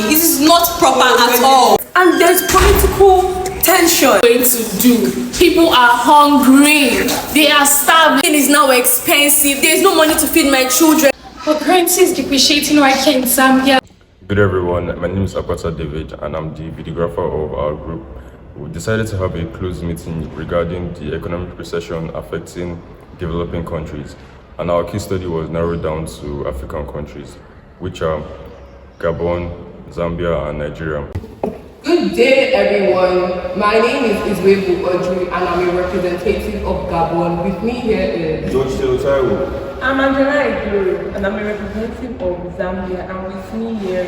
This is not proper at all. And there's political tension. Going to do. People are hungry. They are starving. It is now expensive. There's no money to feed my children. But currency is depreciating right here in Zambia. Good everyone, my name is Apata David and I'm the videographer of our group. We decided to have a closed meeting regarding the economic recession affecting developing countries, and our case study was narrowed down to African countries, which are Gabon, Zambia and Nigeria. Good day everyone, my name is Iswebu Audrey and I'm a representative of Gabon. With me here is George Teotaiwo. I'm Angela Iguru, and I'm a representative of Zambia, and with me here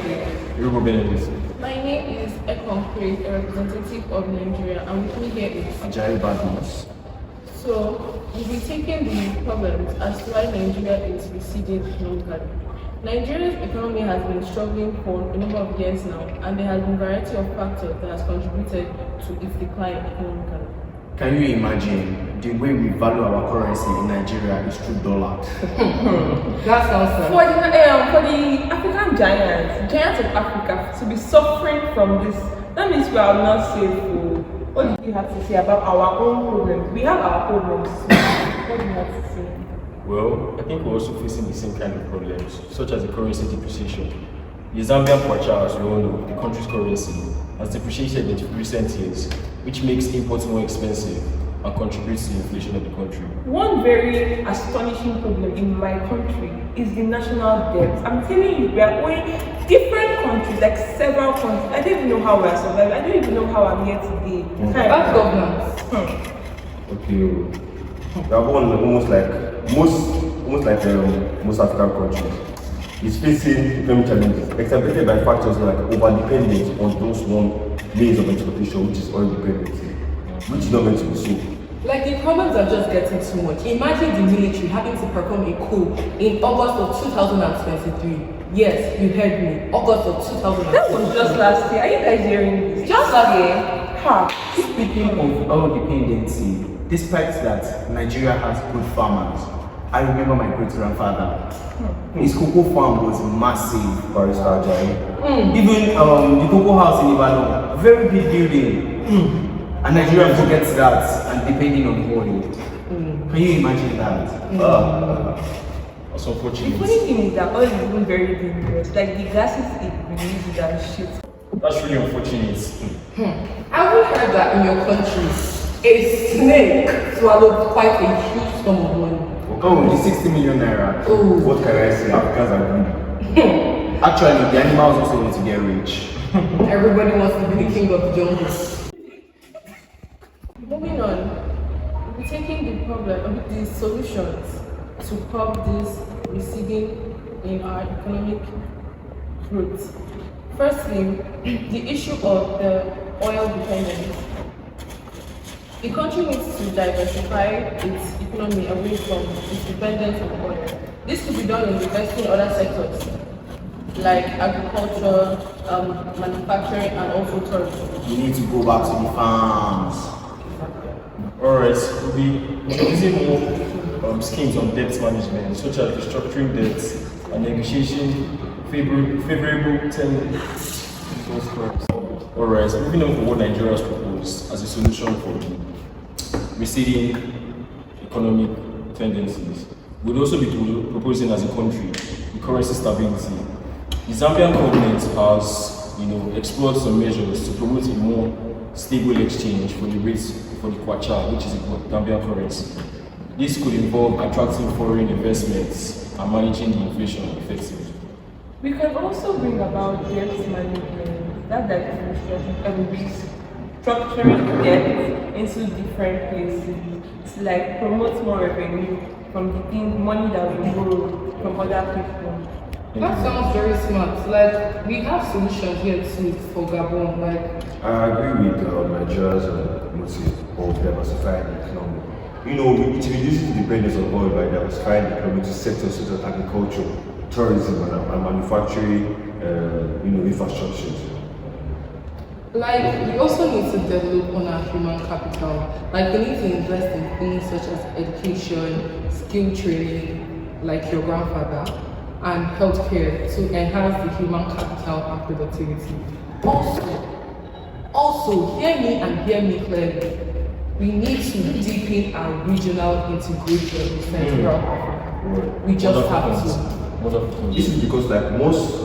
is My name is Ekonkwe, a representative of Nigeria, and with me here is Ajayi Badmus. So, we'll be taking the problems as to why Nigeria is receding economically. Nigeria's economy has been struggling for a number of years now, and there has been a variety of factors that has contributed to its decline economically. Can you imagine the way we value our currency in Nigeria is through dollar? that sounds for the African giants of Africa, to be suffering from this, that means we are not safe. What do you have to say about our own problems? We have our problems. What do you have to say? Well, I think we're also facing the same kind of problems, such as the currency depreciation. The Zambian kwacha, as we all know, the country's currency, has depreciated in recent years, which makes imports more expensive and contributes to the inflation of the country. One very astonishing problem in my country is the national debt. I'm telling you, we are owing different countries, like several countries. I don't even know how we are surviving. I don't even know how I'm here today. Bad governance. Okay, Gabon almost like most African countries is facing economic challenges exacerbated by factors like over-dependence on those one means of exportation, which is oil dependency, which is not meant to be so. Like the problems are just getting too much. Imagine the military having to perform a coup in August of 2023. Yes, you heard me. August of 2023. That was just last year. Are you guys hearing this? Just last year. Speaking of oil dependency, despite that Nigeria has good farmers, I remember my great-grandfather. His cocoa farm was massive. Even the cocoa house in Ibadan, very big building. And Nigeria forgets that and depending on oil. Can you imagine that? That's The unfortunate. funny thing is that oil is even very dangerous. Like the gases it releases and shit. That's really unfortunate. Have you heard that in your country, a snake swallowed quite a huge sum of money? Oh, the 60 million naira. Oh. What can I say? Africans are greedy. Actually, the animals also want to get rich. Everybody wants to be the king of the jungle. Moving on, we'll be taking the problem, the solutions to curb this receding in our economic growth. Firstly, the issue of the oil dependence. The country needs to diversify its economy away from its dependence on oil. This could be done in investing in other sectors like agriculture, manufacturing, and also tourism. You need to go back to the farms. Alright, we'll be introducing more schemes on debt management, such as restructuring debt and negotiation favorable terms. Alright, moving on to what Nigeria has proposed as a solution for the receding economic tendencies. We'll also be proposing as a country the currency stability. The Zambian government has, explored some measures to promote a more stable exchange for the rates for the kwacha, which is the Zambian currency. This could involve attracting foreign investments and managing the inflation effectively. We can also bring about debt management. That's like restructuring debt into different places to like promote more revenue from the money that we borrow from other people. That sounds very smart. Like we have solutions here too for Gabon. Like I agree with Nigeria's motive of diversifying the economy. It reduces the dependence on oil by diversifying the economy to sectors such as agriculture, tourism, and manufacturing, infrastructures. Like we also need to develop on our human capital. Like we need to invest in things such as education, skill training, like your grandfather. and healthcare to enhance the human capital and productivity. Also, hear me and hear me clearly. We need to deepen our regional integration with Central Africa. We just have to. This is because like most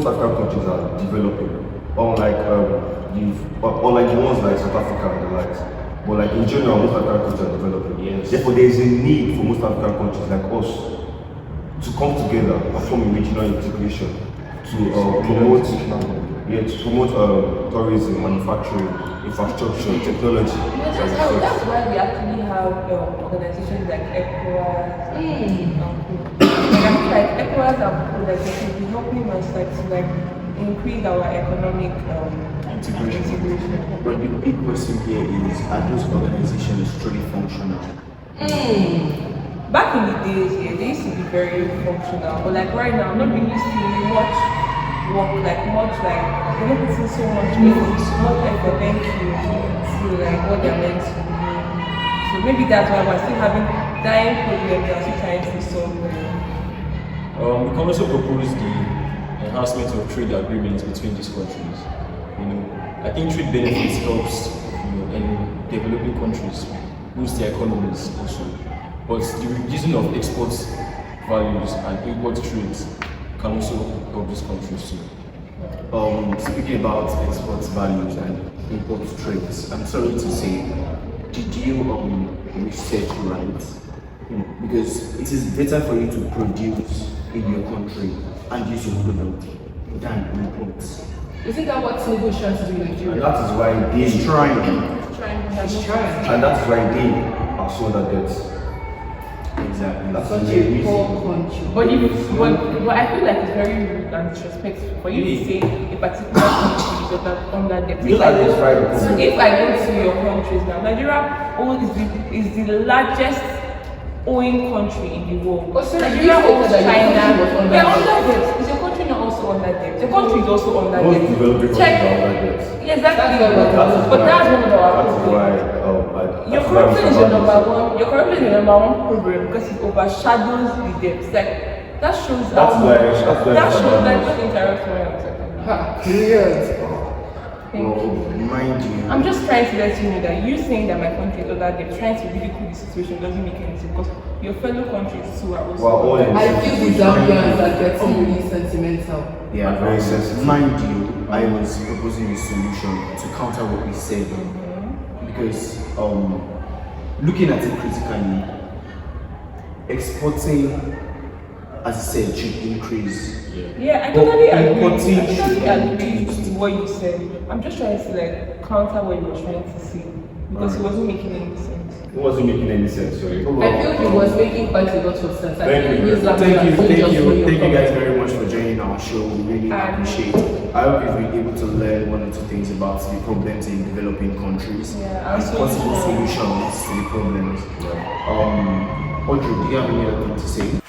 African countries are developing, unlike the ones like South Africa and the likes. But like in general, most African countries are developing. Yes. Therefore, there is a need for most African countries like us to come together and form a regional integration to promote tourism, manufacturing, infrastructure, technology. That's why we actually have organizations like ECOWAS. Like ECOWAS and like they should be helping us to increase our economic integration. But the big question here is, are those organizations truly functional? Back in the days, yeah, they used to be very functional, but like right now, not really seeing much work, they're not putting so much effort into like what they're meant to do. So maybe that's why we're still having dying problems that we're trying to solve. We can also propose the enhancement of trade agreements between these countries. I think trade benefits helps in developing countries boost their economies also. But the reducing of export values and import trades can also help these countries too. Speaking about export values and import trades, I'm sorry to say, did you research right? Because it is better for you to produce in your country and use your product than import. Isn't that what Tinubu is trying to do in Nigeria? And that is why he's trying. He's trying. And that's why they are so under debt. Exactly. That's Such the a poor reason. country. But I feel like it's very rude and disrespectful for you to say a particular country is under debt. If I go to your countries now, Nigeria is the largest owing country in the world. Nigeria owes China. They're under debt. Is your country not also under debt? Your country is also under Most debt. developing countries are under debt. Yes, exactly. But that's one of our problems. Your corruption is your number one. Your corruption is your number one problem because it overshadows the debts. Like that shows that just interrupt what I'm saying. Period. Mind you, I'm just trying to let you know that you saying that my country is under debt, trying to ridicule the situation doesn't make any sense because your fellow countries too are also. I feel the Zambians are getting really sentimental. they are very sensitive. Mind you, I was proposing a solution to counter what we said. Because looking at it critically, exporting, as I said, should increase. Yeah, I totally agree. Importing I totally should agree reduce. with what you said. I'm just trying to counter what you were trying to say because it wasn't making any sense. It wasn't making any sense, sorry. I feel he was making quite a lot of sense. Thank you guys very much for joining our show. We really appreciate it. I hope you've been able to learn one or two things about the problems in developing countries and possible solutions to the problems. Audrey, do you have any other thing to say?